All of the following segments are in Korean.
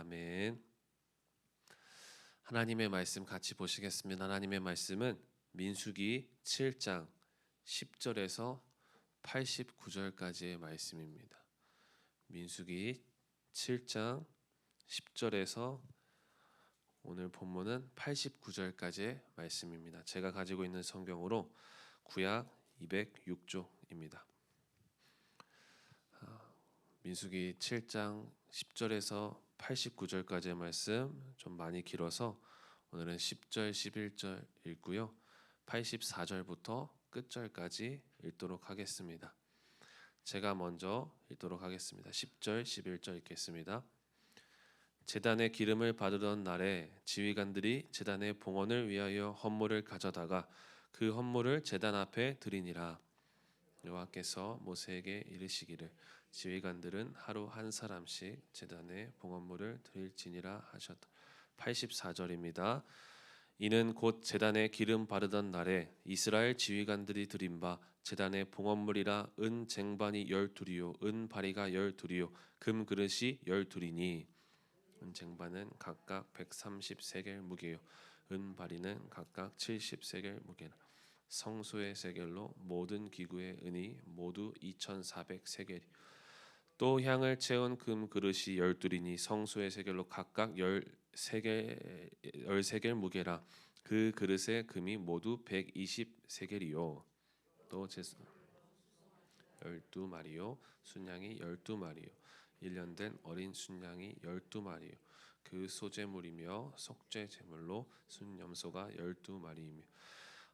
아멘. 하나님의 말씀 같이 보시겠습니다. 하나님의 말씀은 민수기 7장 10절에서 89절까지의 말씀입니다. 민수기 7장 10절에서 오늘 본문은 89절까지의 말씀입니다. 제가 가지고 있는 성경으로 구약 206조입니다. 민수기 7장 10절에서 89절까지의 말씀 좀 많이 길어서 오늘은 10절, 11절 읽고요. 84절부터 끝절까지 읽도록 하겠습니다. 제가 먼저 읽도록 하겠습니다. 10절, 11절 읽겠습니다. 제단의 기름을 바르던 날에 지휘관들이 제단의 봉헌을 위하여 헌물을 가져다가 그 헌물을 제단 앞에 드리니라. 여호와께서 모세에게 이르시기를 지휘관들은 하루 한 사람씩 제단에 봉헌물을 드릴지니라 하셨다. 84절입니다. 이는 곧 제단에 기름 바르던 날에 이스라엘 지휘관들이 드린 바 제단의 봉헌물이라 은 쟁반이 12이요 은 바리가 12이요 금 그릇이 12이니 은 쟁반은 각각 130세겔 무게요 은 바리는 각각 70세겔 무게라. 성소의 세겔로 모든 기구의 은이 모두 2,400세겔. 또 향을 채운 금 그릇이 12이니 성소의 세겔로 각각 10세겔 무게라. 그 그릇의 금이 모두 120세겔이요. 또 12마리요 순양이 12마리요 1년 된 어린 순양이 12마리요 그 소제물이며 속죄 제물로 순염소가 12마리이며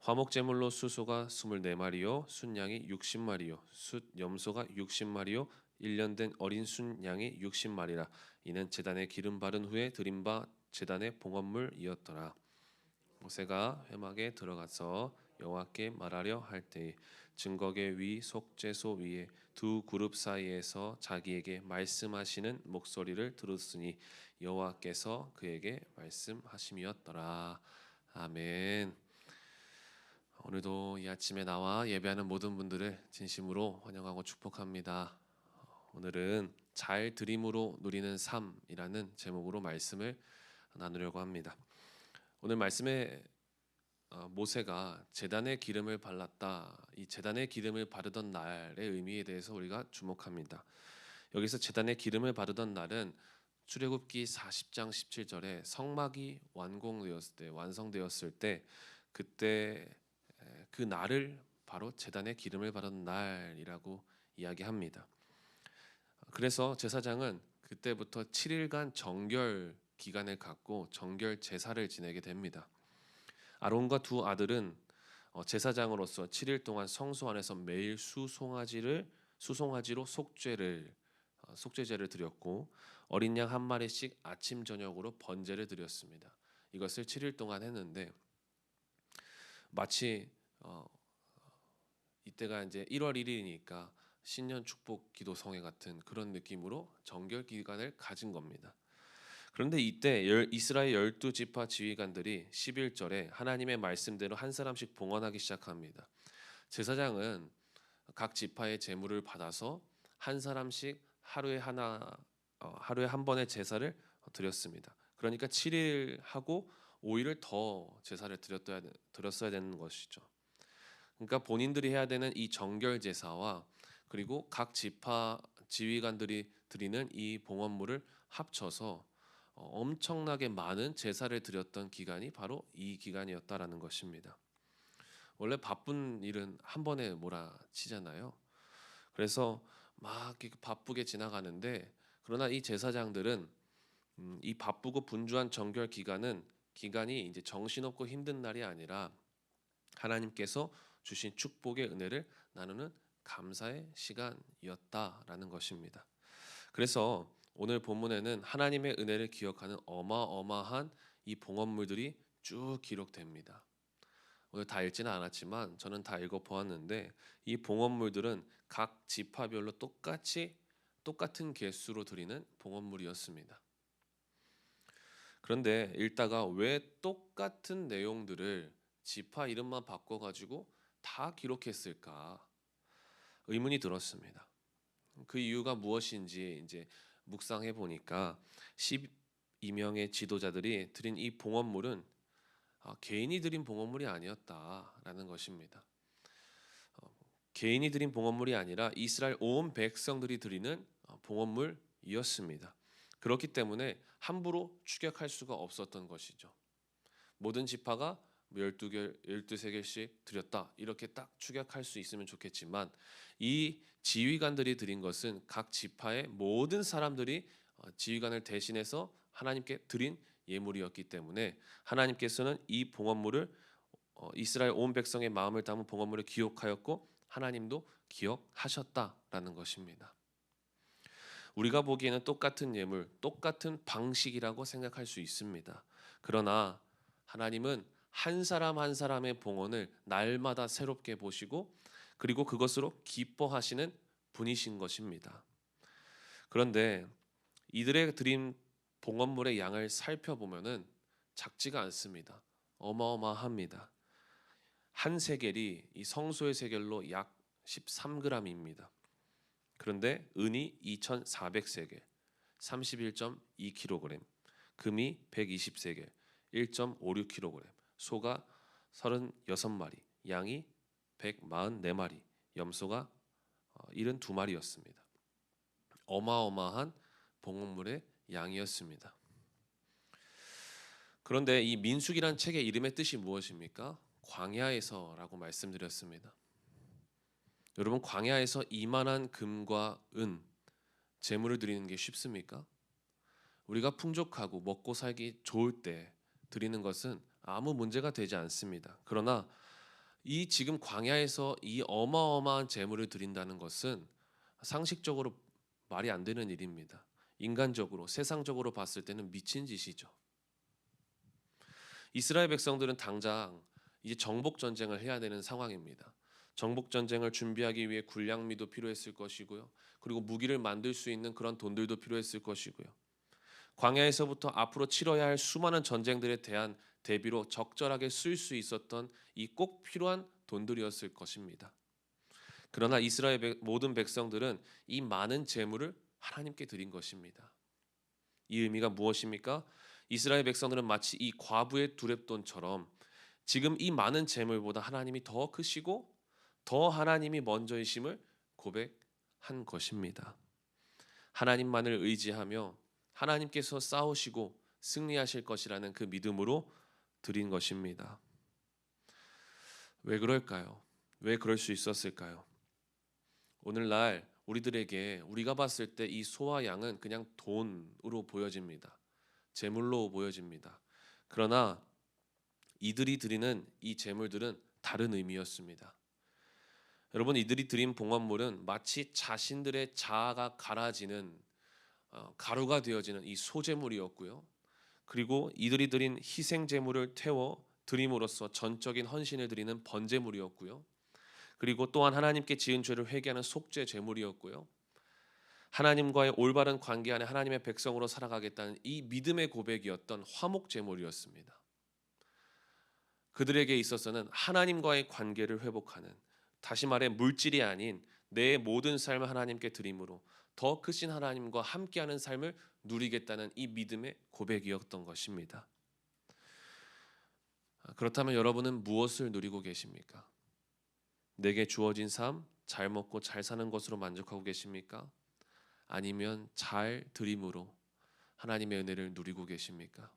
화목 제물로 수소가 24마리요 순양이 60마리요 숫염소가 60마리요 1년 된 어린 순양이 60마리라. 이는 제단에 기름 바른 후에 드린 바 제단의 봉헌물이었더라. 모세가 회막에 들어가서 여호와께 말하려 할 때에 증거계 위 속죄소 위에 두 그룹 사이에서 자기에게 말씀하시는 목소리를 들었으니 여호와께서 그에게 말씀하심이었더라. 아멘. 오늘도 이 아침에 나와 예배하는 모든 분들을 진심으로 환영하고 축복합니다. 오늘은 잘 드림으로 누리는 삶이라는 제목으로 말씀을 나누려고 합니다. 오늘 말씀에 모세가 제단에 기름을 발랐다. 이 제단에 기름을 바르던 날의 의미에 대해서 우리가 주목합니다. 여기서 제단에 기름을 바르던 날은 출애굽기 40장 17절에 성막이 완성되었을 때 그때 그 날을 바로 제단에 기름을 바르는 날이라고 이야기합니다. 그래서 제사장은 그때부터 7일간 정결 기간을 갖고 정결 제사를 지내게 됩니다. 아론과 두 아들은 제사장으로서 7일 동안 성소 안에서 매일 수송아지로 속죄제를 드렸고 어린 양 한 마리씩 아침 저녁으로 번제를 드렸습니다. 이것을 7일 동안 했는데 마치 이때가 이제 1월 1일이니까 신년 축복 기도 성회 같은 그런 느낌으로 정결 기간을 가진 겁니다. 그런데 이때 이스라엘 12지파 지휘관들이 11절에 하나님의 말씀대로 한 사람씩 봉헌하기 시작합니다. 제사장은 각 지파의 제물을 받아서 한 사람씩 하루에 한 번의 제사를 드렸습니다. 그러니까 7일 하고 5일을 더 제사를 드렸어야 되는 것이죠. 그러니까 본인들이 해야 되는 이 정결 제사와 그리고 각 지파 지휘관들이 드리는 이 봉헌물을 합쳐서 엄청나게 많은 제사를 드렸던 기간이 바로 이 기간이었다라는 것입니다. 원래 바쁜 일은 한 번에 몰아치잖아요. 그래서 막 바쁘게 지나가는데 그러나 이 제사장들은 이 바쁘고 분주한 정결 기간이 이제 정신없고 힘든 날이 아니라 하나님께서 주신 축복의 은혜를 나누는 감사의 시간이었다라는 것입니다. 그래서 오늘 본문에는 하나님의 은혜를 기억하는 어마어마한 이 봉헌물들이 쭉 기록됩니다. 오늘 다 읽지는 않았지만 저는 다 읽어보았는데 이 봉헌물들은 각 지파별로 똑같은 개수로 드리는 봉헌물이었습니다. 그런데 읽다가 왜 똑같은 내용들을 지파 이름만 바꿔가지고 다 기록했을까 의문이 들었습니다. 그 이유가 무엇인지 이제 묵상해 보니까 이명의 지도자들이 드린 이 봉헌물은 개인이 드린 봉헌물이 아니었다라는 것입니다. 개인이 드린 봉헌물이 아니라 이스라엘 온 백성들이 드리는 봉헌물이었습니다. 그렇기 때문에 함부로 추격할 수가 없었던 것이죠. 모든 지파가 12개, 12세겔씩 드렸다 이렇게 딱 추격할 수 있으면 좋겠지만 이 지휘관들이 드린 것은 각 지파의 모든 사람들이 지휘관을 대신해서 하나님께 드린 예물이었기 때문에 하나님께서는 이 봉헌물을 이스라엘 온 백성의 마음을 담은 봉헌물을 기억하였고 하나님도 기억하셨다라는 것입니다. 우리가 보기에는 똑같은 예물, 똑같은 방식이라고 생각할 수 있습니다. 그러나 하나님은 한 사람 한 사람의 봉헌을 날마다 새롭게 보시고 그리고 그것으로 기뻐하시는 분이신 것입니다. 그런데 이들의 드린 봉헌물의 양을 살펴보면은 작지가 않습니다. 어마어마합니다. 한 세겔이 이 성소의 세겔로 약 13g입니다. 그런데 은이 2,400세겔, 31.2kg, 금이 120세겔, 1.56kg, 소가 36마리, 양이 144마리, 염소가 72마리였습니다. 어마어마한 봉헌물의 양이었습니다. 그런데 이 민수기란 책의 이름의 뜻이 무엇입니까? 광야에서라고 말씀드렸습니다. 여러분, 광야에서 이만한 금과 은, 제물을 드리는 게 쉽습니까? 우리가 풍족하고 먹고 살기 좋을 때 드리는 것은 아무 문제가 되지 않습니다. 그러나 이 지금 광야에서 이 어마어마한 제물을 드린다는 것은 상식적으로 말이 안 되는 일입니다. 인간적으로, 세상적으로 봤을 때는 미친 짓이죠. 이스라엘 백성들은 당장 이제 정복 전쟁을 해야 되는 상황입니다. 정복 전쟁을 준비하기 위해 군량미도 필요했을 것이고요. 그리고 무기를 만들 수 있는 그런 돈들도 필요했을 것이고요. 광야에서부터 앞으로 치러야 할 수많은 전쟁들에 대한 대비로 적절하게 쓸 수 있었던 이 꼭 필요한 돈들이었을 것입니다. 그러나 이스라엘 모든 백성들은 이 많은 재물을 하나님께 드린 것입니다. 이 의미가 무엇입니까? 이스라엘 백성들은 마치 이 과부의 두렙돈처럼 지금 이 많은 재물보다 하나님이 더 크시고 더 하나님이 먼저이심을 고백한 것입니다. 하나님만을 의지하며 하나님께서 싸우시고 승리하실 것이라는 그 믿음으로 드린 것입니다. 왜 그럴까요? 왜 그럴 수 있었을까요? 오늘날 우리들에게 우리가 봤을 때 이 소와 양은 그냥 돈으로 보여집니다. 재물로 보여집니다. 그러나 이들이 드리는 이 재물들은 다른 의미였습니다. 여러분, 이들이 드린 봉헌물은 마치 자신들의 자아가 갈아지는 가루가 되어지는 이 소재물이었고요. 그리고 이들이 드린 희생 제물을 태워 드림으로써 전적인 헌신을 드리는 번제물이었고요. 그리고 또한 하나님께 지은 죄를 회개하는 속죄 제물이었고요. 하나님과의 올바른 관계 안에 하나님의 백성으로 살아가겠다는 이 믿음의 고백이었던 화목 제물이었습니다. 그들에게 있어서는 하나님과의 관계를 회복하는, 다시 말해 물질이 아닌 내 모든 삶을 하나님께 드림으로 더 크신 하나님과 함께하는 삶을 누리겠다는 이 믿음의 고백이었던 것입니다. 그렇다면 여러분은 무엇을 누리고 계십니까? 내게 주어진 삶, 잘 먹고 잘 사는 것으로 만족하고 계십니까? 아니면 잘 드림으로 하나님의 은혜를 누리고 계십니까?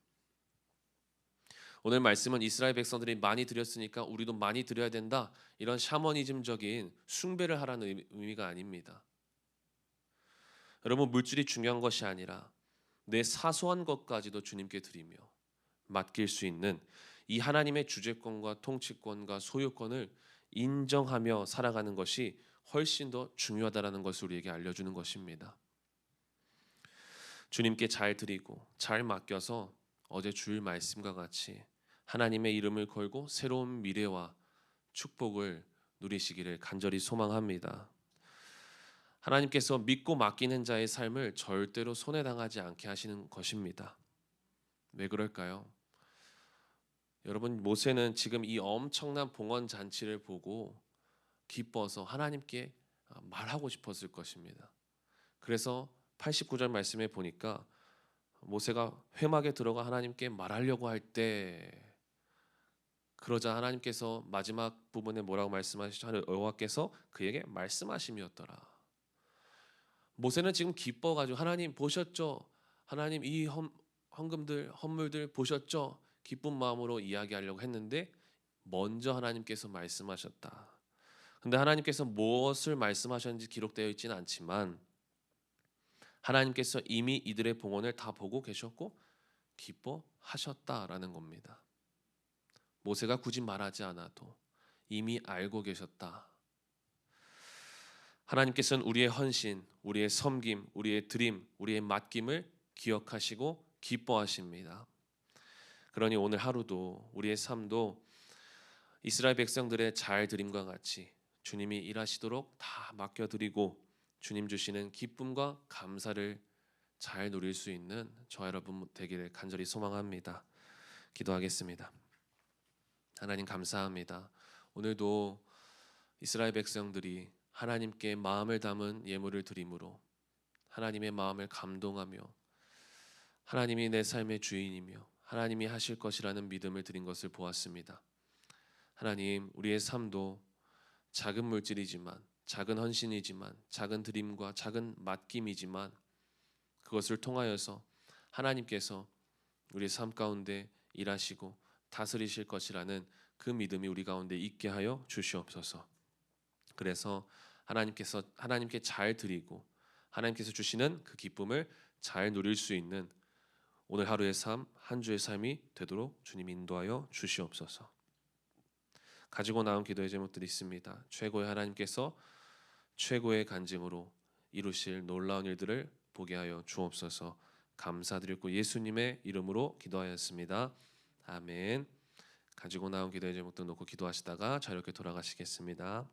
오늘 말씀은 이스라엘 백성들이 많이 드렸으니까 우리도 많이 드려야 된다, 이런 샤머니즘적인 숭배를 하라는 의미가 아닙니다. 여러분, 물질이 중요한 것이 아니라 내 사소한 것까지도 주님께 드리며 맡길 수 있는 이 하나님의 주재권과 통치권과 소유권을 인정하며 살아가는 것이 훨씬 더 중요하다는 것을 우리에게 알려주는 것입니다. 주님께 잘 드리고 잘 맡겨서 어제 주일 말씀과 같이 하나님의 이름을 걸고 새로운 미래와 축복을 누리시기를 간절히 소망합니다. 하나님께서 믿고 맡기는 자의 삶을 절대로 손해당하지 않게 하시는 것입니다. 왜 그럴까요? 여러분, 모세는 지금 이 엄청난 봉헌 잔치를 보고 기뻐서 하나님께 말하고 싶었을 것입니다. 그래서 89절 말씀에 보니까 모세가 회막에 들어가 하나님께 말하려고 할 때, 그러자 하나님께서 마지막 부분에 뭐라고 말씀하시죠? 여호와께서 그에게 말씀하심이었더라. 모세는 지금 기뻐가지고 하나님 보셨죠? 하나님 이 헌금들 헌물들 보셨죠? 기쁜 마음으로 이야기하려고 했는데 먼저 하나님께서 말씀하셨다. 근데 하나님께서 무엇을 말씀하셨는지 기록되어 있지는 않지만 하나님께서 이미 이들의 봉헌을 다 보고 계셨고 기뻐하셨다라는 겁니다. 모세가 굳이 말하지 않아도 이미 알고 계셨다. 하나님께서는 우리의 헌신, 우리의 섬김, 우리의 드림, 우리의 맡김을 기억하시고 기뻐하십니다. 그러니 오늘 하루도 우리의 삶도 이스라엘 백성들의 잘 드림과 같이 주님이 일하시도록 다 맡겨드리고 주님 주시는 기쁨과 감사를 잘 누릴 수 있는 저와 여러분 되기를 간절히 소망합니다. 기도하겠습니다. 하나님 감사합니다. 오늘도 이스라엘 백성들이 하나님께 마음을 담은 예물을 드림으로 하나님의 마음을 감동하며 하나님이 내 삶의 주인이며 하나님이 하실 것이라는 믿음을 드린 것을 보았습니다. 하나님, 우리의 삶도 작은 물질이지만, 작은 헌신이지만, 작은 드림과 작은 맡김이지만 그것을 통하여서 하나님께서 우리 삶 가운데 일하시고 다스리실 것이라는 그 믿음이 우리 가운데 있게 하여 주시옵소서. 그래서 하나님께 잘 드리고 하나님께서 주시는 그 기쁨을 잘 누릴 수 있는 오늘 하루의 삶, 한 주의 삶이 되도록 주님 인도하여 주시옵소서. 가지고 나온 기도의 제목들이 있습니다. 최고의 하나님께서 최고의 간증으로 이루실 놀라운 일들을 보게 하여 주옵소서. 감사드리고 예수님의 이름으로 기도하였습니다. 아멘. 가지고 나온 기도의 제목도 놓고 기도하시다가 자유롭게 돌아가시겠습니다.